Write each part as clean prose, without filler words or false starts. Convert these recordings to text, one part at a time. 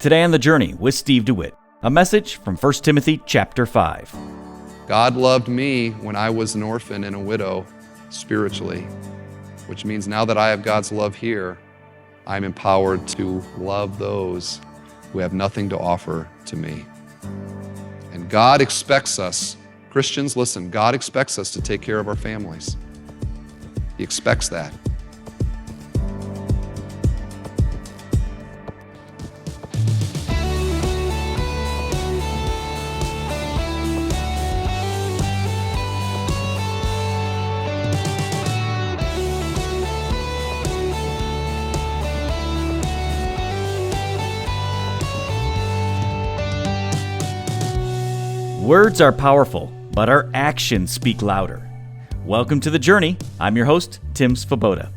Today on The Journey with Steve DeWitt, a message from 1 Timothy chapter 5. God loved me when I was an orphan and a widow spiritually, which means now that I have God's love here, I'm empowered to love those who have nothing to offer to me. And God expects us, Christians, listen, God expects us to take care of our families. He expects that. Words are powerful, but our actions speak louder. Welcome to The Journey. I'm your host, Tim Svoboda.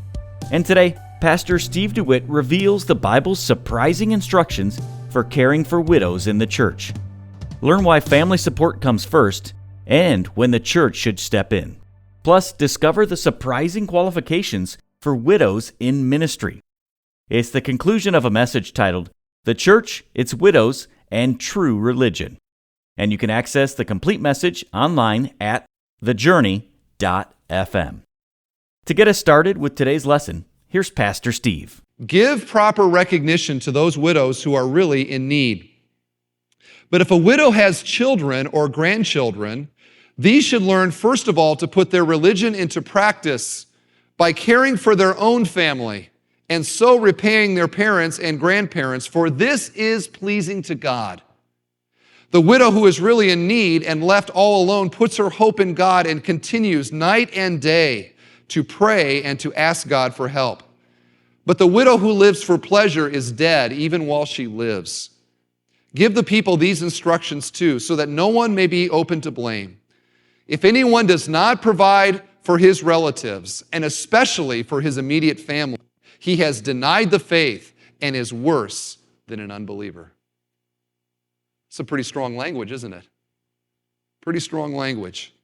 And today, Pastor Steve DeWitt reveals the Bible's surprising instructions for caring for widows in the church. Learn why family support comes first and when the church should step in. Plus, discover the surprising qualifications for widows in ministry. It's the conclusion of a message titled, The Church, Its Widows, and True Religion. And you can access the complete message online at thejourney.fm. To get us started with today's lesson, here's Pastor Steve. Give proper recognition to those widows who are really in need. But if a widow has children or grandchildren, these should learn, first of all, to put their religion into practice by caring for their own family and so repaying their parents and grandparents, for this is pleasing to God. The widow who is really in need and left all alone puts her hope in God and continues night and day to pray and to ask God for help. But the widow who lives for pleasure is dead even while she lives. Give the people these instructions too, so that no one may be open to blame. If anyone does not provide for his relatives, and especially for his immediate family, he has denied the faith and is worse than an unbeliever. It's a pretty strong language, isn't it? Pretty strong language.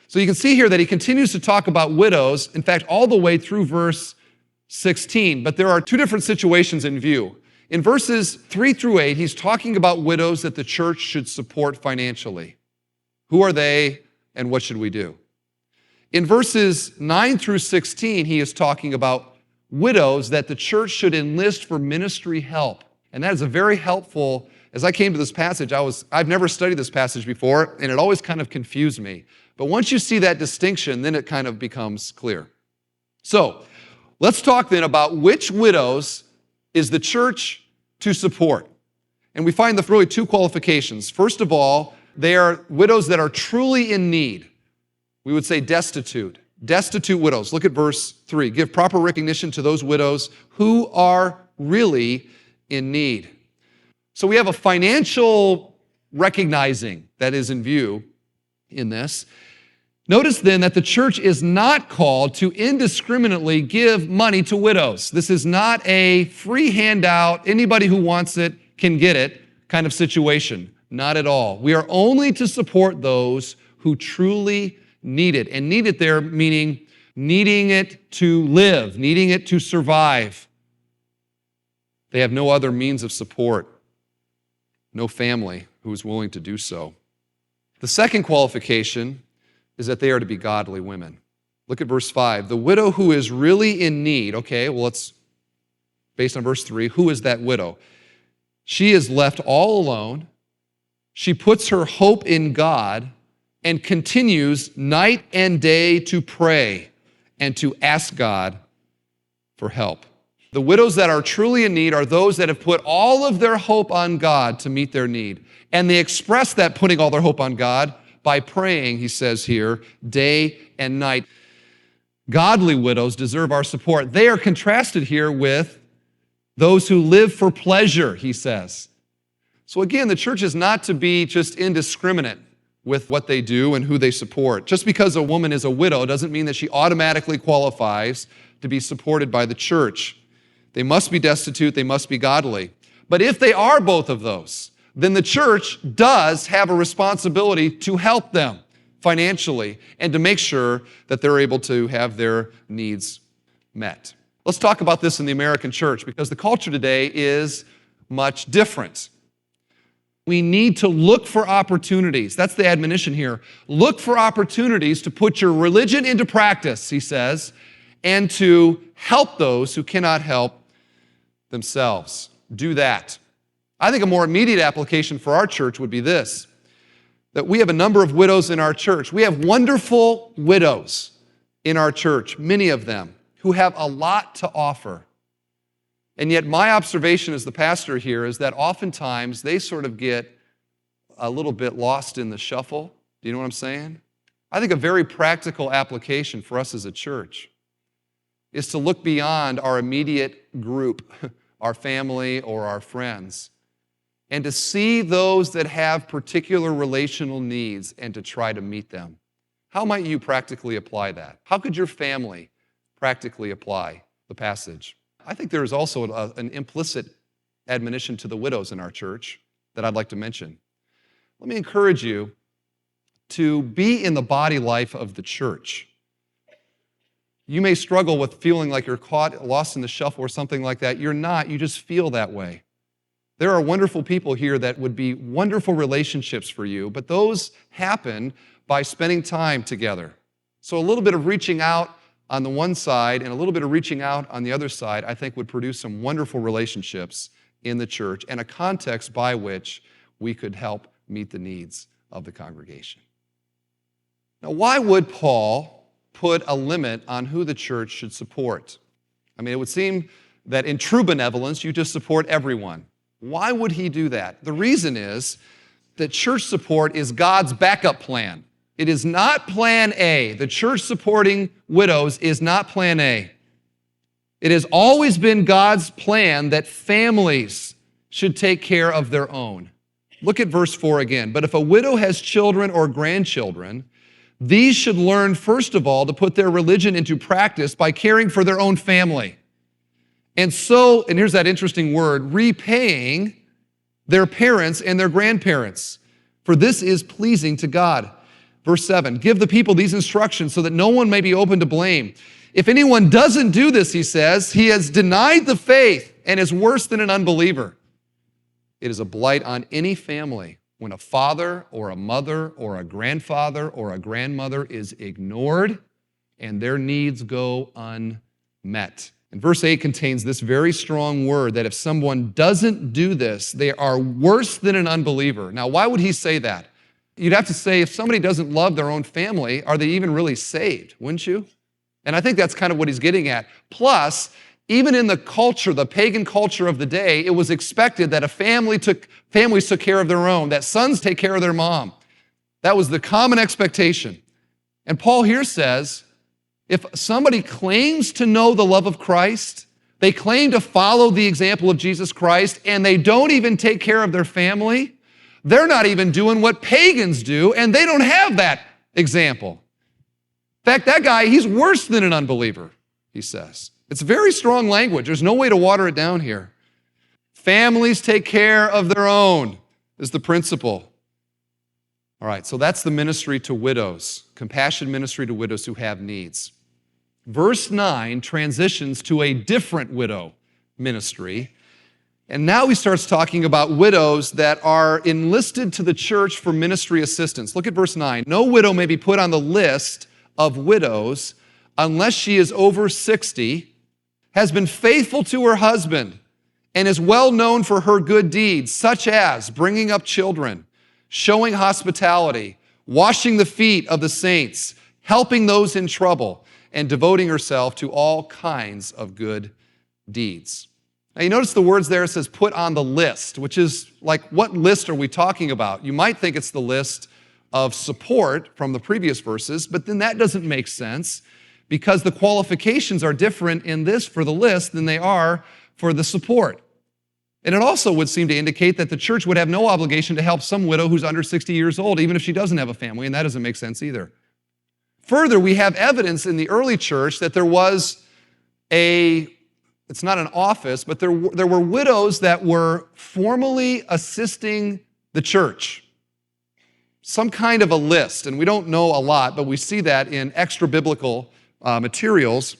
So you can see here that he continues to talk about widows, in fact, all the way through verse 16, but there are two different situations in view. In verses 3 through 8, he's talking about widows that the church should support financially. Who are they and what should we do? In verses 9 through 16, he is talking about widows that the church should enlist for ministry help. And that is a very helpful. As I came to this passage, I've never studied this passage before, and it always kind of confused me. But once you see that distinction, then it kind of becomes clear. So, let's talk then about which widows is the church to support. And we find the really two qualifications. First of all, they are widows that are truly in need. We would say destitute. Destitute widows. Look at verse 3. Give proper recognition to those widows who are really in need. So we have a financial recognizing that is in view in this. Notice then that the church is not called to indiscriminately give money to widows. This is not a free handout, anybody who wants it can get it kind of situation. Not at all. We are only to support those who truly need it. And need it there meaning needing it to live, needing it to survive. They have no other means of support. No family who is willing to do so. The second qualification is that they are to be godly women. Look at verse 5. The widow who is really in need, okay, well, it's based on verse 3. Who is that widow? She is left all alone. She puts her hope in God and continues night and day to pray and to ask God for help. The widows that are truly in need are those that have put all of their hope on God to meet their need. And they express that putting all their hope on God by praying, he says here, day and night. Godly widows deserve our support. They are contrasted here with those who live for pleasure, he says. So again, the church is not to be just indiscriminate with what they do and who they support. Just because a woman is a widow doesn't mean that she automatically qualifies to be supported by the church. They must be destitute, they must be godly. But if they are both of those, then the church does have a responsibility to help them financially and to make sure that they're able to have their needs met. Let's talk about this in the American church, because the culture today is much different. We need to look for opportunities. That's the admonition here. Look for opportunities to put your religion into practice, he says, and to help those who cannot help themselves. Do that. I think a more immediate application for our church would be this, that we have a number of widows in our church. We have wonderful widows in our church, many of them, who have a lot to offer. And yet my observation as the pastor here is that oftentimes they sort of get a little bit lost in the shuffle. Do you know what I'm saying? I think a very practical application for us as a church is to look beyond our immediate group, our family or our friends, and to see those that have particular relational needs and to try to meet them. How might you practically apply that? How could your family practically apply the passage? I think there is also an implicit admonition to the widows in our church that I'd like to mention. Let me encourage you to be in the body life of the church. You may struggle with feeling like you're lost in the shuffle or something like that. You're not, you just feel that way. There are wonderful people here that would be wonderful relationships for you, but those happen by spending time together. So a little bit of reaching out on the one side and a little bit of reaching out on the other side, I think would produce some wonderful relationships in the church and a context by which we could help meet the needs of the congregation. Now, why would Paul put a limit on who the church should support? I mean, it would seem that in true benevolence, you just support everyone. Why would he do that? The reason is that church support is God's backup plan. It is not plan A. The church supporting widows is not plan A. It has always been God's plan that families should take care of their own. Look at verse 4 again. But if a widow has children or grandchildren, these should learn, first of all, to put their religion into practice by caring for their own family. And here's that interesting word, repaying their parents and their grandparents. For this is pleasing to God. Verse 7, give the people these instructions so that no one may be open to blame. If anyone doesn't do this, he says, he has denied the faith and is worse than an unbeliever. It is a blight on any family when a father or a mother or a grandfather or a grandmother is ignored and their needs go unmet. And verse 8 contains this very strong word that if someone doesn't do this, they are worse than an unbeliever. Now, why would he say that? You'd have to say, if somebody doesn't love their own family, are they even really saved, wouldn't you? And I think that's kind of what he's getting at. Plus, even in the culture, the pagan culture of the day, it was expected that families took care of their own, that sons take care of their mom. That was the common expectation. And Paul here says, if somebody claims to know the love of Christ, they claim to follow the example of Jesus Christ, and they don't even take care of their family, they're not even doing what pagans do, and they don't have that example. In fact, that guy, he's worse than an unbeliever, he says. It's very strong language. There's no way to water it down here. Families take care of their own is the principle. All right, so that's the ministry to widows, compassion ministry to widows who have needs. Verse 9 transitions to a different widow ministry. And now he starts talking about widows that are enlisted to the church for ministry assistance. Look at verse 9. No widow may be put on the list of widows unless she is over 60, has been faithful to her husband, and is well known for her good deeds, such as bringing up children, showing hospitality, washing the feet of the saints, helping those in trouble, and devoting herself to all kinds of good deeds. Now you notice the words there, it says put on the list, which is like, what list are we talking about? You might think it's the list of support from the previous verses, but then that doesn't make sense because the qualifications are different in this for the list than they are for the support. And it also would seem to indicate that the church would have no obligation to help some widow who's under 60 years old, even if she doesn't have a family, and that doesn't make sense either. Further, we have evidence in the early church that there was it's not an office, but there were widows that were formally assisting the church. Some kind of a list, and we don't know a lot, but we see that in extra biblical materials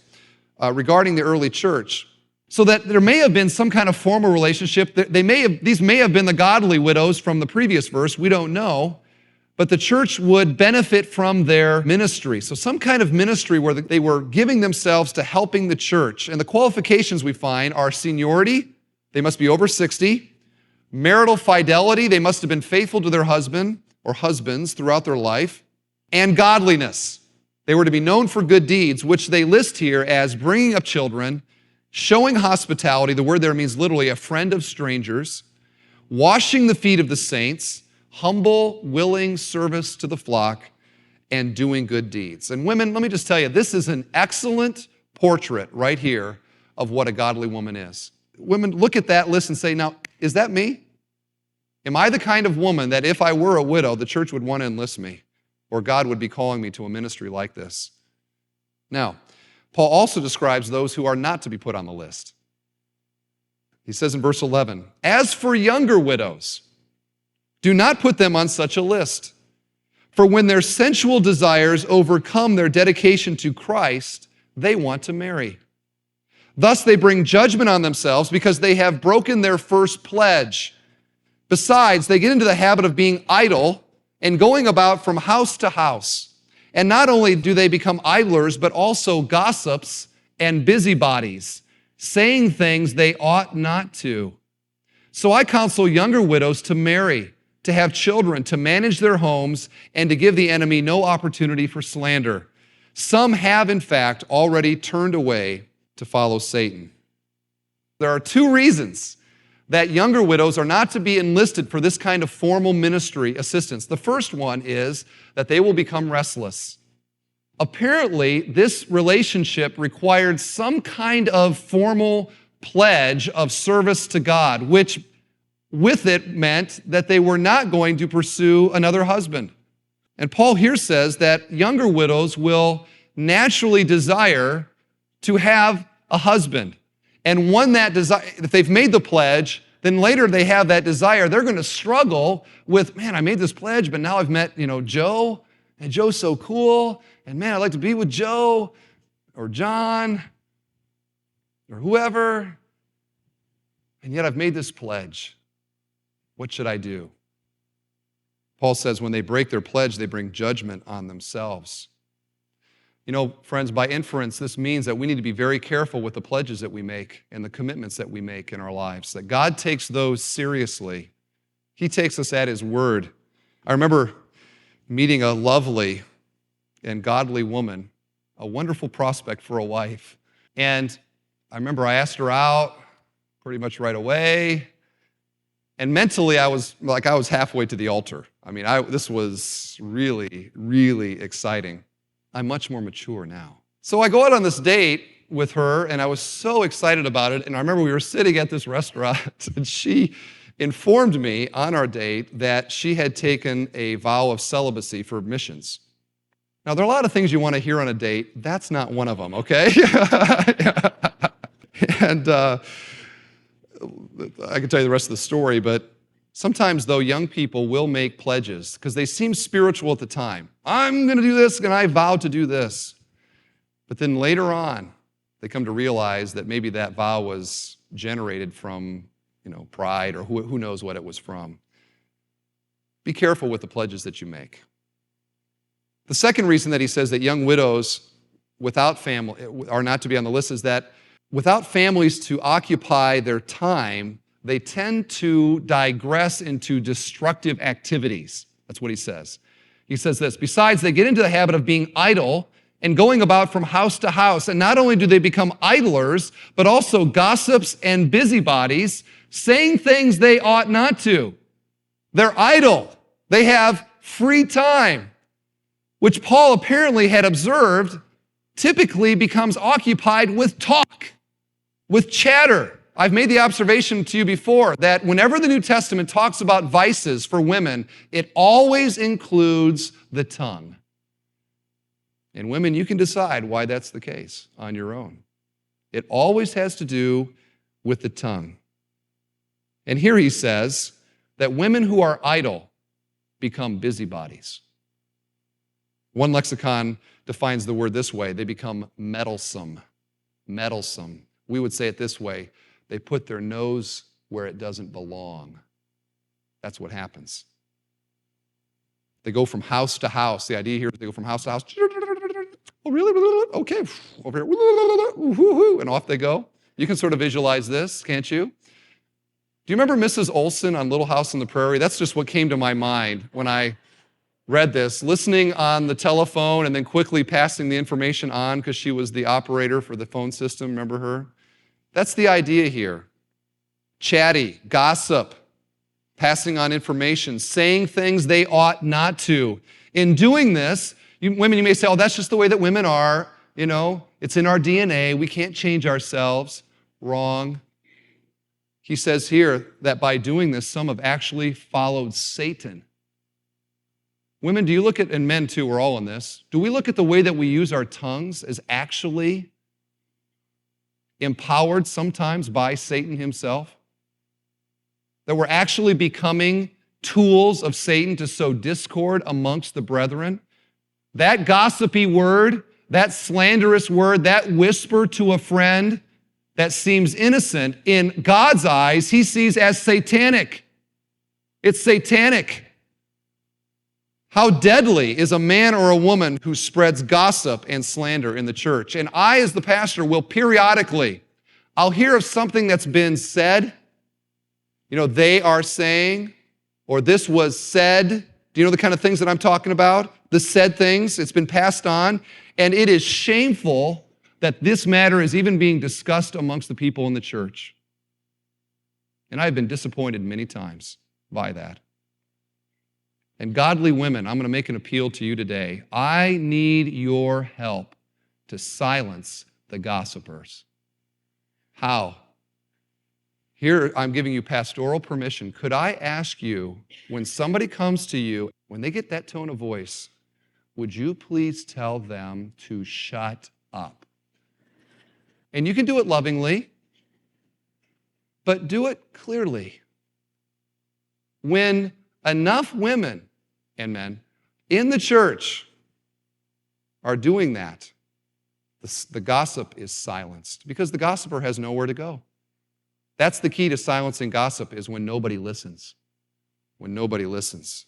regarding the early church. So that there may have been some kind of formal relationship. These may have been the godly widows from the previous verse. We don't know. But the church would benefit from their ministry. So some kind of ministry where they were giving themselves to helping the church. And the qualifications we find are seniority. They must be over 60. Marital fidelity. They must have been faithful to their husband or husbands throughout their life. And godliness. They were to be known for good deeds, which they list here as bringing up children, showing hospitality. The word there means literally a friend of strangers, washing the feet of the saints, humble, willing service to the flock, and doing good deeds. And women, let me just tell you, this is an excellent portrait right here of what a godly woman is. Women, look at that list and say, now, is that me? Am I the kind of woman that if I were a widow, the church would want to enlist me, or God would be calling me to a ministry like this? Now, Paul also describes those who are not to be put on the list. He says in verse 11, as for younger widows, do not put them on such a list. For when their sensual desires overcome their dedication to Christ, they want to marry. Thus they bring judgment on themselves because they have broken their first pledge. Besides, they get into the habit of being idle and going about from house to house. And not only do they become idlers, but also gossips and busybodies, saying things they ought not to. So I counsel younger widows to marry, to have children, to manage their homes, and to give the enemy no opportunity for slander. Some have, in fact, already turned away to follow Satan. There are two reasons that younger widows are not to be enlisted for this kind of formal ministry assistance. The first one is that they will become restless. Apparently, this relationship required some kind of formal pledge of service to God, which with it meant that they were not going to pursue another husband. And Paul here says that younger widows will naturally desire to have a husband. And when that desire, if they've made the pledge, then later they have that desire, they're going to struggle with, man, I made this pledge, but now I've met, Joe, and Joe's so cool, and man, I'd like to be with Joe or John or whoever, and yet I've made this pledge. What should I do? Paul says when they break their pledge, they bring judgment on themselves. Friends, by inference, this means that we need to be very careful with the pledges that we make and the commitments that we make in our lives, that God takes those seriously. He takes us at His word. I remember meeting a lovely and godly woman, a wonderful prospect for a wife. And I remember I asked her out pretty much right away. And mentally, I was halfway to the altar. This was really, really exciting. I'm much more mature now. So I go out on this date with her, and I was so excited about it. And I remember we were sitting at this restaurant, and she informed me on our date that she had taken a vow of celibacy for missions. Now, there are a lot of things you want to hear on a date. That's not one of them, okay? And I can tell you the rest of the story, but sometimes, though, young people will make pledges because they seem spiritual at the time. I'm going to do this, and I vow to do this. But then later on, they come to realize that maybe that vow was generated from, pride, or who knows what it was from. Be careful with the pledges that you make. The second reason that he says that young widows without family are not to be on the list is that without families to occupy their time, they tend to digress into destructive activities. That's what he says. He says this, besides, they get into the habit of being idle and going about from house to house. And not only do they become idlers, but also gossips and busybodies, saying things they ought not to. They're idle. They have free time, which Paul apparently had observed typically becomes occupied with talk, with chatter. I've made the observation to you before that whenever the New Testament talks about vices for women, it always includes the tongue. And women, you can decide why that's the case on your own. It always has to do with the tongue. And here he says that women who are idle become busybodies. One lexicon defines the word this way: they become meddlesome. Meddlesome. We would say it this way: they put their nose where it doesn't belong. That's what happens. They go from house to house. The idea here is they go from house to house. Oh, really? Okay. Over here. And off they go. You can sort of visualize this, can't you? Do you remember Mrs. Olson on Little House on the Prairie? That's just what came to my mind when I read this. Listening on the telephone and then quickly passing the information on because she was the operator for the phone system. Remember her? That's the idea here. Chatty, gossip, passing on information, saying things they ought not to. In doing this, women, you may say, oh, that's just the way that women are. You know, it's in our DNA. We can't change ourselves. Wrong. He says here that by doing this, some have actually followed Satan. Women, do you look at, and men too, we're all in this, do we look at the way that we use our tongues as actually empowered sometimes by Satan himself? That we're actually becoming tools of Satan to sow discord amongst the brethren? That gossipy word, that slanderous word, that whisper to a friend that seems innocent, in God's eyes, he sees as satanic. It's satanic. How deadly is a man or a woman who spreads gossip and slander in the church? And I, as the pastor, will periodically, I'll hear of something that's been said. You know, they are saying, or this was said. Do you know the kind of things that I'm talking about? The said things. It's been passed on. And it is shameful that this matter is even being discussed amongst the people in the church. And I've been disappointed many times by that. And godly women, I'm going to make an appeal to you today. I need your help to silence the gossipers. How? Here, I'm giving you pastoral permission. Could I ask you, when somebody comes to you, when they get that tone of voice, would you please tell them to shut up? And you can do it lovingly, but do it clearly. When enough women and men in the church are doing that, the gossip is silenced because the gossiper has nowhere to go. That's the key to silencing gossip, is when nobody listens. When nobody listens.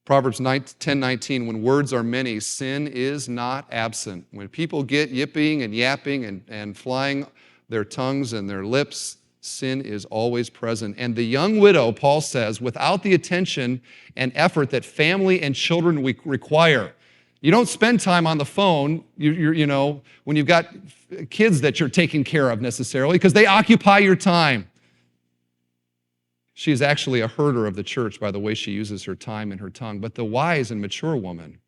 Proverbs 10:19, when words are many, sin is not absent. When people get yipping and yapping and flying their tongues and their lips, sin is always present. And the young widow, Paul says, without the attention and effort that family and children require. You don't spend time on the phone, you know, when you've got kids that you're taking care of necessarily, because they occupy your time. She is actually a herder of the church by the way she uses her time and her tongue. But the wise and mature woman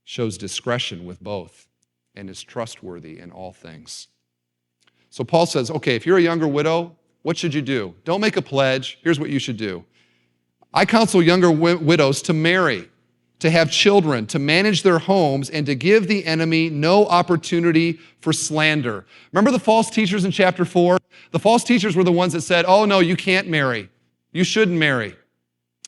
shows discretion with both and is trustworthy in all things. So Paul says, okay, if you're a younger widow, what should you do? Don't make a pledge. Here's what you should do. I counsel younger widows to marry, to have children, to manage their homes, and to give the enemy no opportunity for slander. Remember the false teachers in chapter 4? The false teachers were the ones that said, oh, no, you can't marry. You shouldn't marry.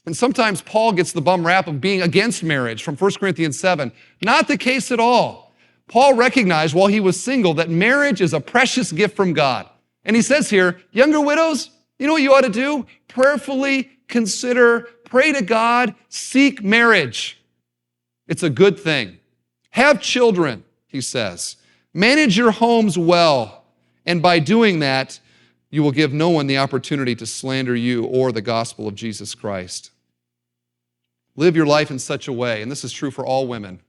And sometimes Paul gets the bum rap of being against marriage from 1 Corinthians 7. Not the case at all. Paul recognized while he was single that marriage is a precious gift from God. And he says here, younger widows, you know what you ought to do? Prayerfully consider, pray to God, seek marriage. It's a good thing. Have children, he says. Manage your homes well. And by doing that, you will give no one the opportunity to slander you or the gospel of Jesus Christ. Live your life in such a way, and this is true for all women.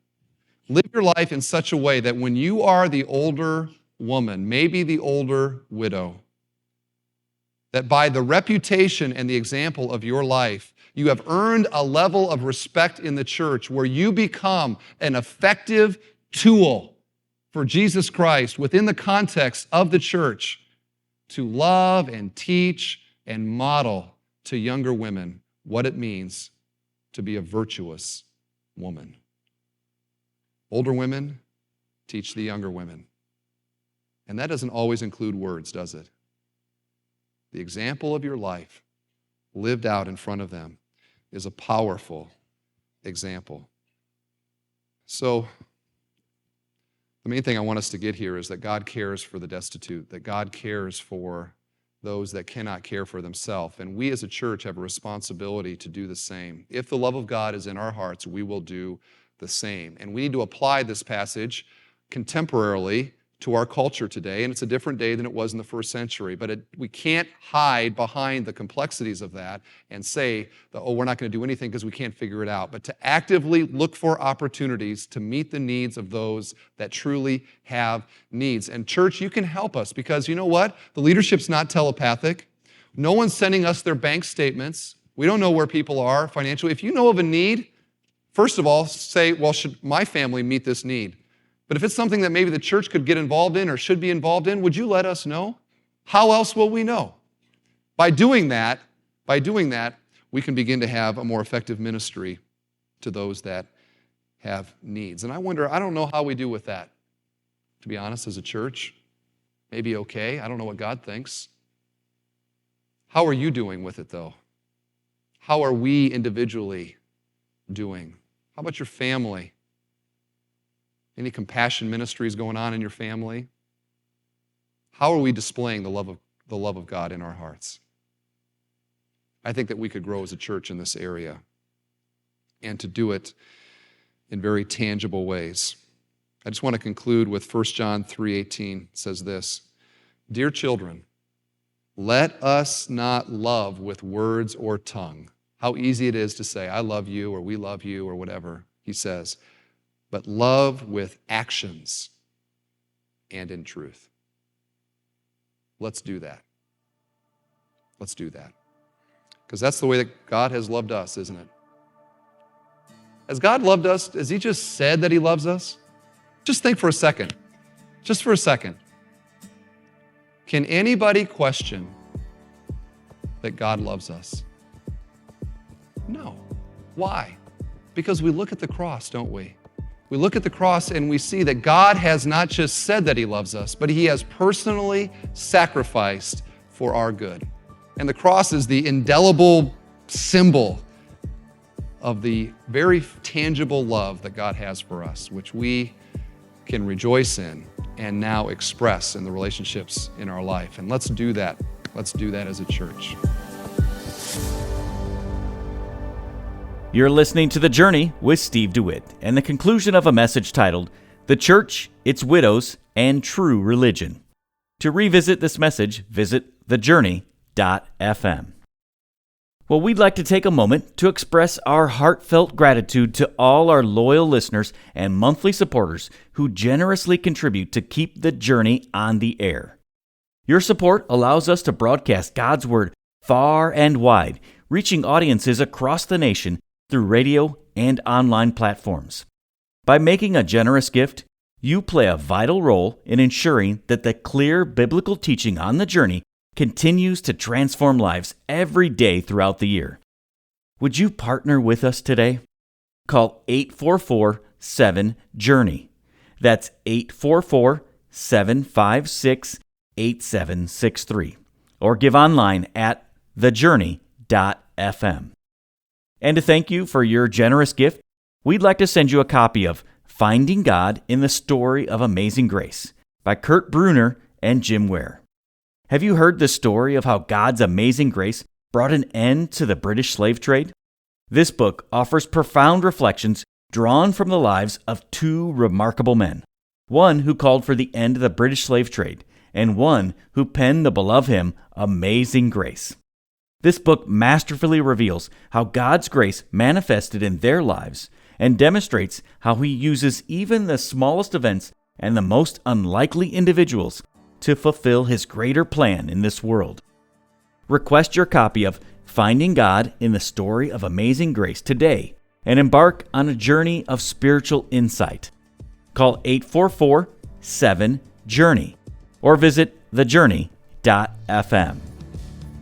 Live your life in such a way that when you are the older woman, maybe the older widow, that by the reputation and the example of your life, you have earned a level of respect in the church where you become an effective tool for Jesus Christ within the context of the church to love and teach and model to younger women what it means to be a virtuous woman. Older women teach the younger women. And that doesn't always include words, does it? The example of your life lived out in front of them is a powerful example. So, The main thing I want us to get here is that God cares for the destitute, that God cares for those that cannot care for themselves. And we as a church have a responsibility to do the same. If the love of God is in our hearts, we will do the same. And we need to apply this passage contemporarily to our culture today. And it's a different day than it was in the first century. But we can't hide behind the complexities of that and say, oh, we're not going to do anything because we can't figure it out. But to actively look for opportunities to meet the needs of those that truly have needs. And church, you can help us because you know what? The leadership's not telepathic. No one's sending us their bank statements. We don't know where people are financially. If you know of a need, first of all, say, well, should my family meet this need? But if it's something that maybe the church could get involved in or should be involved in, would you let us know? How else will we know? By doing that, we can begin to have a more effective ministry to those that have needs. And I wonder, I don't know how we do with that, to be honest, as a church. Maybe okay. I don't know what God thinks. How are you doing with it, though? How are we individually doing? How about your family? Any compassion ministries going on in your family? How are we displaying the love of God in our hearts? I think that we could grow as a church in this area and to do it in very tangible ways. I just want to conclude with 1 John 3:18. It says this, "Dear children, let us not love with words or tongue." How easy it is to say, I love you, or we love you, or whatever, he says. But love with actions and in truth. Let's do that. Let's do that. Because that's the way that God has loved us, isn't it? Has God loved us? Has he just said that he loves us? Just think for a second. Just for a second. Can anybody question that God loves us? No. Why? Because we look at the cross, don't we? We look at the cross and we see that God has not just said that he loves us, but he has personally sacrificed for our good. And the cross is the indelible symbol of the very tangible love that God has for us, which we can rejoice in and now express in the relationships in our life. And let's do that. Let's do that as a church. You're listening to The Journey with Steve DeWitt and the conclusion of a message titled, The Church, Its Widows, and True Religion. To revisit this message, visit thejourney.fm. Well, we'd like to take a moment to express our heartfelt gratitude to all our loyal listeners and monthly supporters who generously contribute to keep The Journey on the air. Your support allows us to broadcast God's Word far and wide, reaching audiences across the nation through radio and online platforms. By making a generous gift, you play a vital role in ensuring that the clear biblical teaching on The Journey continues to transform lives every day throughout the year. Would you partner with us today? Call 844-7-JOURNEY. That's 844-756-8763. Or give online at thejourney.fm. And to thank you for your generous gift, we'd like to send you a copy of Finding God in the Story of Amazing Grace by Kurt Bruner and Jim Ware. Have you heard the story of how God's amazing grace brought an end to the British slave trade? This book offers profound reflections drawn from the lives of two remarkable men, one who called for the end of the British slave trade, and one who penned the beloved hymn, Amazing Grace. This book masterfully reveals how God's grace manifested in their lives and demonstrates how he uses even the smallest events and the most unlikely individuals to fulfill his greater plan in this world. Request your copy of Finding God in the Story of Amazing Grace today and embark on a journey of spiritual insight. Call 844-7-JOURNEY or visit thejourney.fm.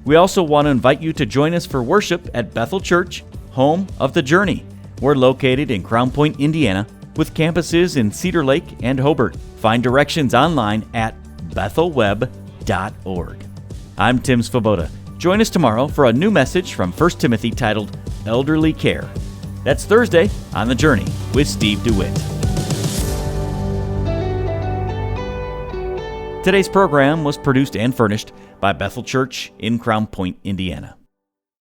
We also want to invite you to join us for worship at Bethel Church, home of The Journey. We're located in Crown Point, Indiana, with campuses in Cedar Lake and Hobart. Find directions online at bethelweb.org. I'm Tim Svoboda. Join us tomorrow for a new message from 1 Timothy titled Elderly Care. That's Thursday on The Journey with Steve DeWitt. Today's program was produced and furnished by Bethel Church in Crown Point, Indiana.